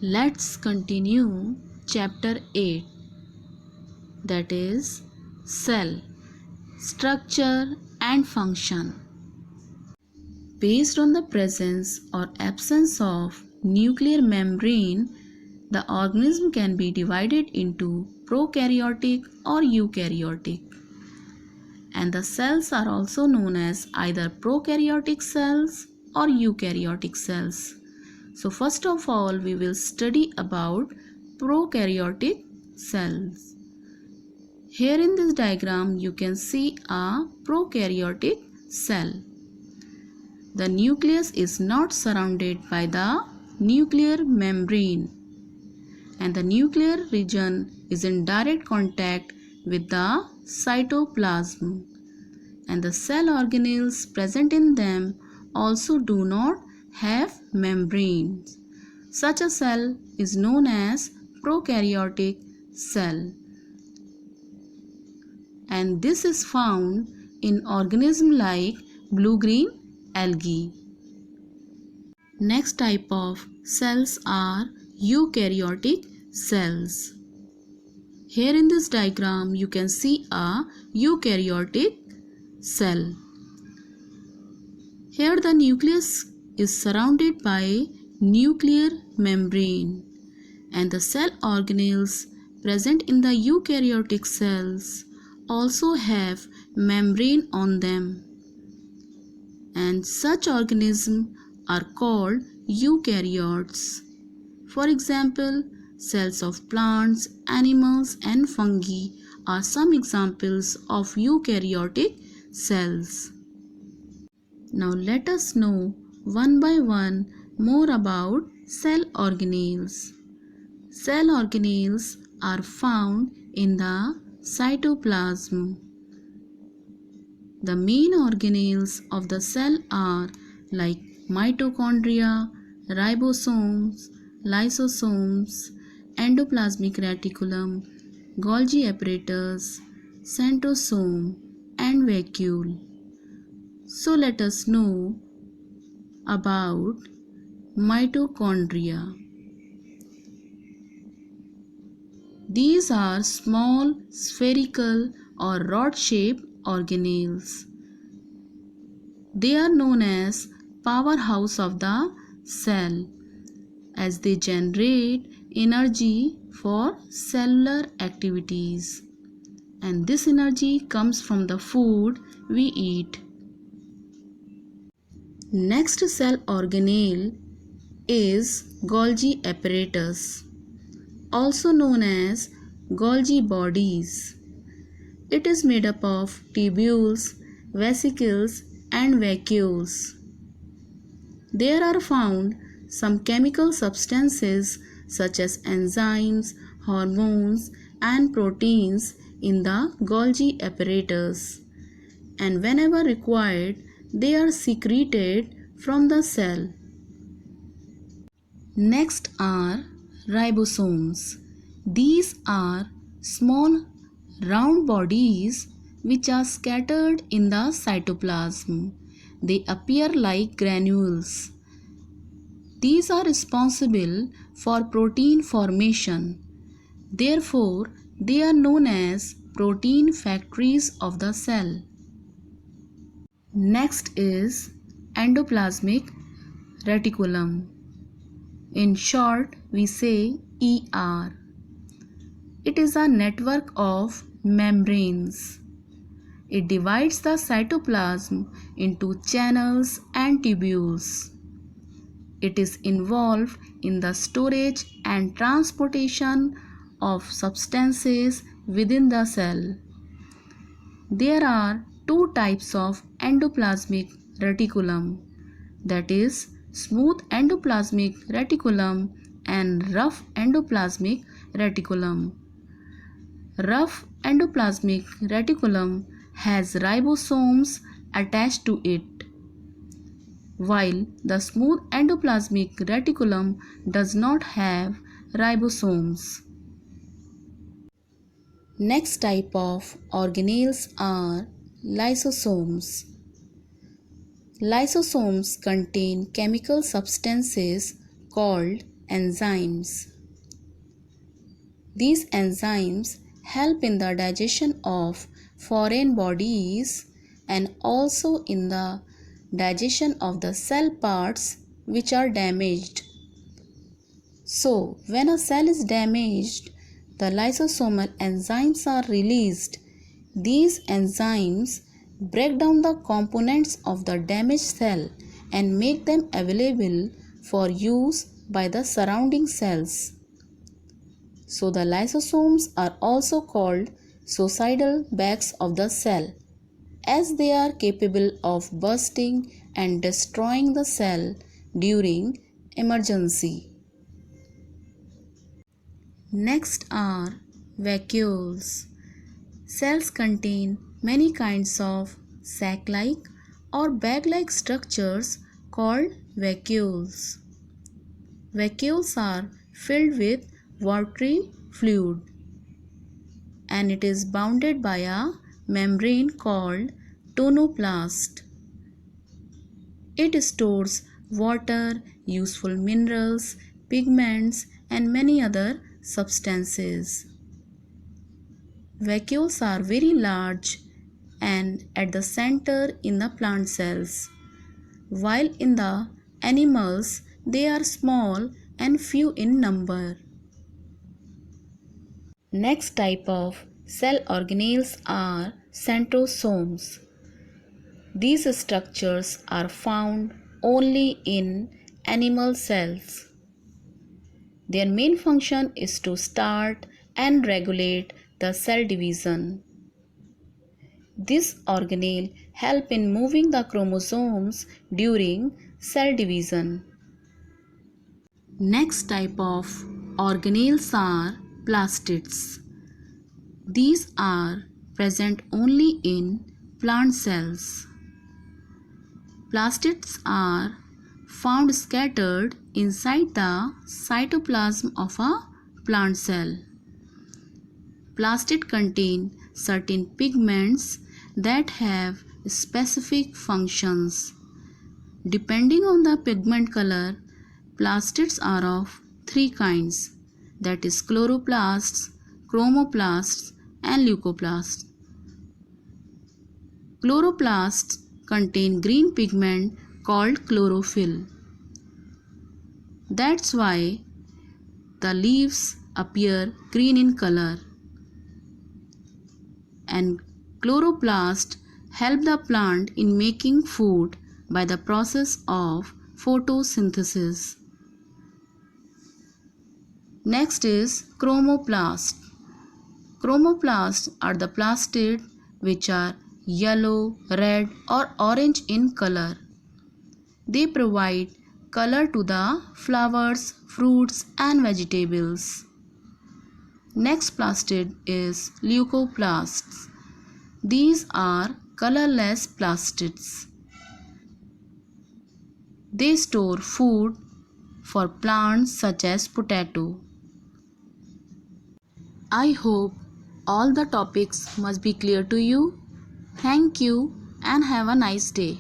Let's continue chapter 8, that is cell, structure and function. Based on the presence or absence of nuclear membrane, the organism can be divided into prokaryotic or eukaryotic. And the cells are also known as either prokaryotic cells or eukaryotic cells. So first of all, we will study about prokaryotic cells. Here in this diagram, you can see a prokaryotic cell. The nucleus is not surrounded by the nuclear membrane, and the nuclear region is in direct contact with the cytoplasm, and the cell organelles present in them also do not have membranes. Such a cell is known as prokaryotic cell, and this is found in organisms like blue-green algae. Next type of cells are eukaryotic cells. Here in this diagram you can see a eukaryotic cell. Here the nucleus is surrounded by nuclear membrane, and the cell organelles present in the eukaryotic cells also have membrane on them, and such organisms are called eukaryotes. For example, cells of plants, animals and fungi are some examples of eukaryotic cells. Now let us know one by one more about cell organelles. Cell organelles are found in the cytoplasm. The main organelles of the cell are like mitochondria, ribosomes, lysosomes, endoplasmic reticulum, Golgi apparatus, centrosome and vacuole. So let us know about mitochondria. These are small spherical or rod-shaped organelles. They are known as powerhouse of the cell, as they generate energy for cellular activities, and this energy comes from the food we eat. Next cell organelle is Golgi apparatus, also known as Golgi bodies. It is made up of tubules, vesicles and vacuoles. There are found some chemical substances such as enzymes, hormones and proteins in the Golgi apparatus, and whenever required they are secreted from the cell. Next are ribosomes. These are small round bodies which are scattered in the cytoplasm. They appear like granules. These are responsible for protein formation. Therefore, they are known as protein factories of the cell. Next is endoplasmic reticulum. In short, we say ER. It is a network of membranes. It divides the cytoplasm into channels and tubules. It is involved in the storage and transportation of substances within the cell. There are two types of endoplasmic reticulum, that is smooth endoplasmic reticulum and rough endoplasmic reticulum. Rough endoplasmic reticulum has ribosomes attached to it, while the smooth endoplasmic reticulum does not have ribosomes. Next type of organelles are lysosomes. Lysosomes contain chemical substances called enzymes. These enzymes help in the digestion of foreign bodies and also in the digestion of the cell parts which are damaged. So, when a cell is damaged, the lysosomal enzymes are released. These enzymes break down the components of the damaged cell and make them available for use by the surrounding cells. So the lysosomes are also called suicidal bags of the cell, as they are capable of bursting and destroying the cell during emergency. Next are vacuoles. Cells contain many kinds of sac-like or bag-like structures called vacuoles. Vacuoles are filled with watery fluid and it is bounded by a membrane called tonoplast. It stores water, useful minerals, pigments and many other substances. Vacuoles are very large and at the center in the plant cells, while in the animals they are small and few in number. Next type of cell organelles are centrosomes. These structures are found only in animal cells. Their main function is to start and regulate the cell division. This organelle help in moving the chromosomes during cell division. Next type of organelles are plastids. These are present only in plant cells. Plastids are found scattered inside the cytoplasm of a plant cell. Plastids contain certain pigments that have specific functions. Depending on the pigment color, plastids are of three kinds, that is chloroplasts, chromoplasts and leucoplasts. Chloroplasts contain green pigment called chlorophyll. That's why the leaves appear green in color. And chloroplasts help the plant in making food by the process of photosynthesis. Next is chromoplasts. Chromoplasts are the plastids which are yellow, red or orange in color. They provide color to the flowers, fruits and vegetables. Next plastid is leucoplasts. These are colorless plastids. They store food for plants such as potato. I hope all the topics must be clear to you. Thank you and have a nice day.